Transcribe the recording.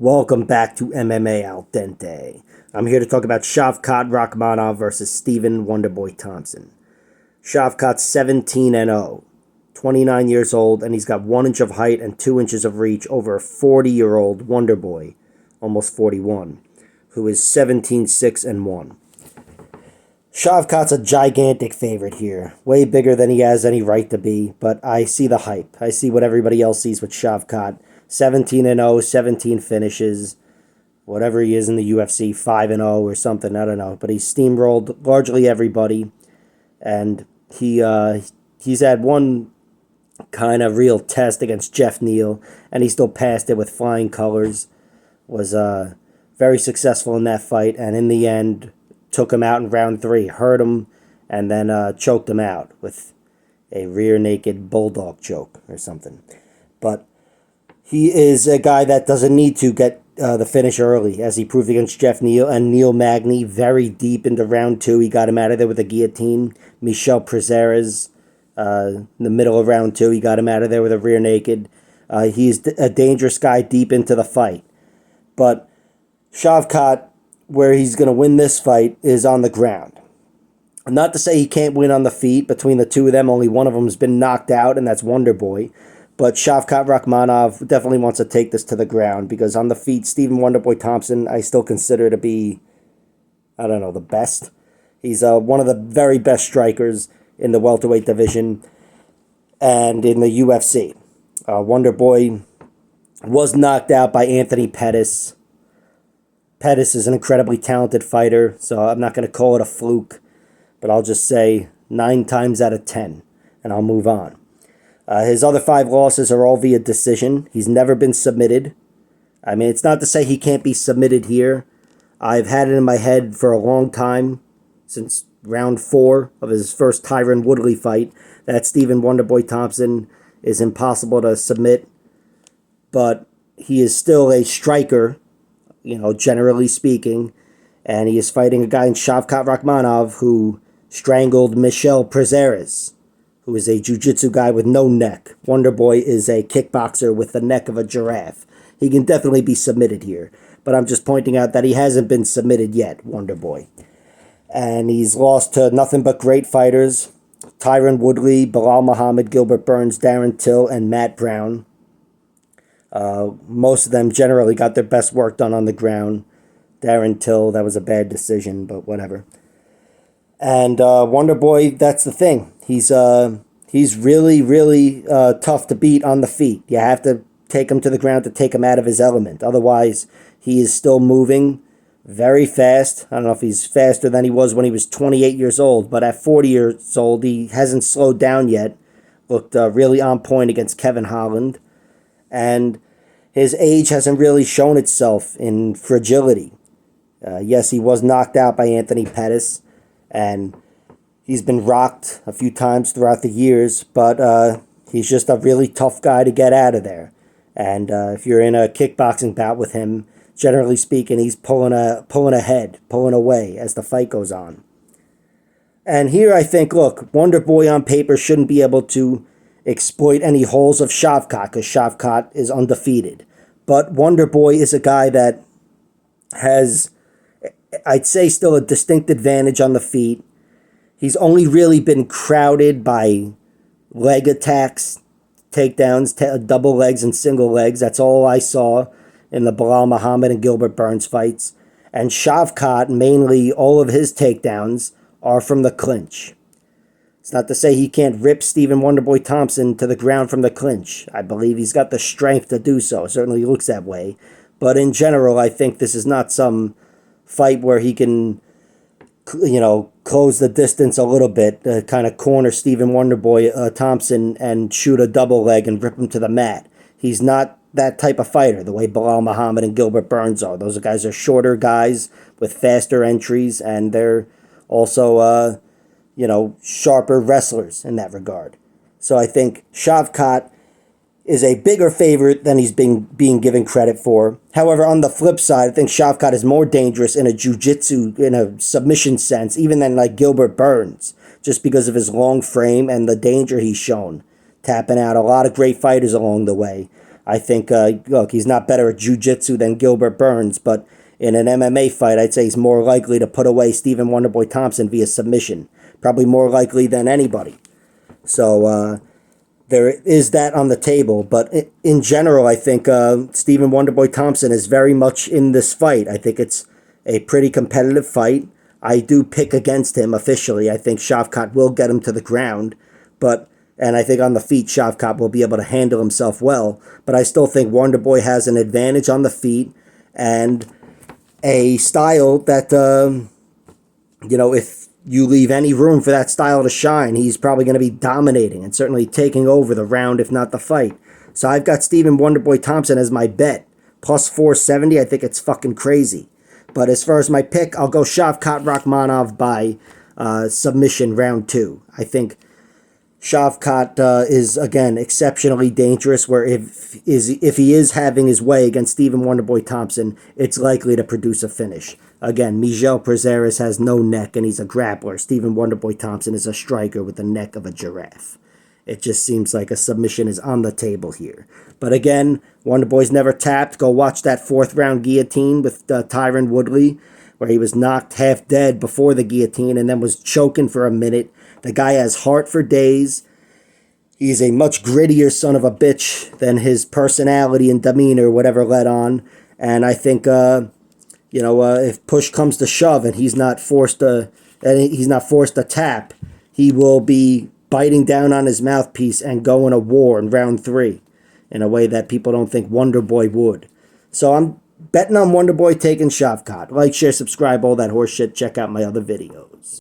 Welcome back to MMA Al Dente. I'm here to talk about Shavkat Rakhmanov versus Stephen Wonderboy Thompson. Shavkat's 17-0, 29 years old, and he's got 1 inch of height and 2 inches of reach over a 40-year-old Wonderboy, almost 41, who is 17-6-1. Shavkat's a gigantic favorite here, way bigger than he has any right to be, but I see the hype. I see what everybody else sees with Shavkat. 17-0, 17 finishes, whatever he is in the UFC, 5-0 or something, I don't know. But he's steamrolled largely everybody, and he's had one kind of real test against Jeff Neal, and he still passed it with flying colors. Was very successful in that fight, and in the end, took him out in round 3, hurt him, and then choked him out with a rear naked bulldog choke or something. But he is a guy that doesn't need to get the finish early, as he proved against Jeff Neal and Neil Magny. Very deep into round 2, he got him out of there with a guillotine. Michel Prazeres, in the middle of round 2, he got him out of there with a rear naked. He's a dangerous guy deep into the fight. But Shavkat, where he's going to win this fight, is on the ground. Not to say he can't win on the feet. Between the two of them, only one of them has been knocked out, and that's Wonderboy. But Shavkat Rakhmanov definitely wants to take this to the ground, because on the feet, Stephen Wonderboy Thompson, I still consider to be, I don't know, the best. He's one of the very best strikers in the welterweight division and in the UFC. Wonderboy was knocked out by Anthony Pettis. Pettis is an incredibly talented fighter, so I'm not going to call it a fluke, but I'll just say 9 times out of 10, and I'll move on. His other 5 losses are all via decision. He's never been submitted. I mean, it's not to say he can't be submitted here. I've had it in my head for a long time, since round 4 of his first Tyron Woodley fight, that Stephen Wonderboy Thompson is impossible to submit. But he is still a striker, generally speaking, and he is fighting a guy in Shavkat Rakhmanov who strangled Michel Prazeres, who is a jiu-jitsu guy with no neck. Wonderboy is a kickboxer with the neck of a giraffe. He can definitely be submitted here, but I'm just pointing out that he hasn't been submitted yet, Wonderboy. And he's lost to nothing but great fighters: Tyron Woodley, Bilal Muhammad, Gilbert Burns, Darren Till, and Matt Brown. Most of them generally got their best work done on the ground. Darren Till, that was a bad decision, but whatever. And Wonderboy, that's the thing. He's really, really tough to beat on the feet. You have to take him to the ground to take him out of his element. Otherwise, he is still moving very fast. I don't know if he's faster than he was when he was 28 years old, but at 40 years old, he hasn't slowed down yet. Looked really on point against Kevin Holland. And his age hasn't really shown itself in fragility. Yes, he was knocked out by Anthony Pettis, and he's been rocked a few times throughout the years, but he's just a really tough guy to get out of there. And if you're in a kickboxing bout with him, generally speaking, he's pulling ahead, pulling away as the fight goes on. And here I think, look, Wonderboy on paper shouldn't be able to exploit any holes of Shavkat, because Shavkat is undefeated. But Wonderboy is a guy that has, I'd say, still a distinct advantage on the feet. He's only really been crowded by leg attacks, takedowns, double legs and single legs. That's all I saw in the Bilal Muhammad and Gilbert Burns fights. And Shavkat, mainly all of his takedowns are from the clinch. It's not to say he can't rip Stephen Wonderboy Thompson to the ground from the clinch. I believe he's got the strength to do so. It certainly looks that way. But in general, I think this is not some fight where he can, close the distance a little bit, kind of corner Stephen Wonderboy Thompson and shoot a double leg and rip him to the mat. He's not that type of fighter, the way Bilal Muhammad and Gilbert Burns are. Those guys are shorter guys with faster entries, and they're also, sharper wrestlers in that regard. So I think Shavkat is a bigger favorite than he's being given credit for. However, on the flip side, I think Shavkat is more dangerous in a jiu-jitsu, in a submission sense, even than like Gilbert Burns, just because of his long frame and the danger he's shown, tapping out a lot of great fighters along the way. I think, look, he's not better at jiu-jitsu than Gilbert Burns, but in an MMA fight, I'd say he's more likely to put away Stephen Wonderboy Thompson via submission. Probably more likely than anybody. So there is that on the table. But in general, I think Stephen Wonderboy Thompson is very much in this fight. I think it's a pretty competitive fight. I do pick against him officially. I think Shavkat will get him to the ground. And I think on the feet, Shavkat will be able to handle himself well. But I still think Wonderboy has an advantage on the feet and a style that, if you leave any room for that style to shine, he's probably going to be dominating and certainly taking over the round, if not the fight. So I've got Stephen Wonderboy Thompson as my bet. Plus 470, I think it's fucking crazy. But as far as my pick, I'll go Shavkat Rakhmanov by submission round 2. I think Shavkat is, again, exceptionally dangerous, where if he is having his way against Stephen Wonderboy Thompson, it's likely to produce a finish. Again, Miguel Prazeres has no neck, and he's a grappler. Stephen Wonderboy Thompson is a striker with the neck of a giraffe. It just seems like a submission is on the table here. But again, Wonderboy's never tapped. Go watch that 4th round guillotine with Tyron Woodley, where he was knocked half dead before the guillotine and then was choking for a minute. The guy has heart for days. He's a much grittier son of a bitch than his personality and demeanor would ever let on. And I think, if push comes to shove and he's not forced to tap, he will be biting down on his mouthpiece and going to war in round 3 in a way that people don't think Wonderboy would. So I'm betting on Wonderboy taking Shavkat. Like, share, subscribe, all that horse shit. Check out my other videos.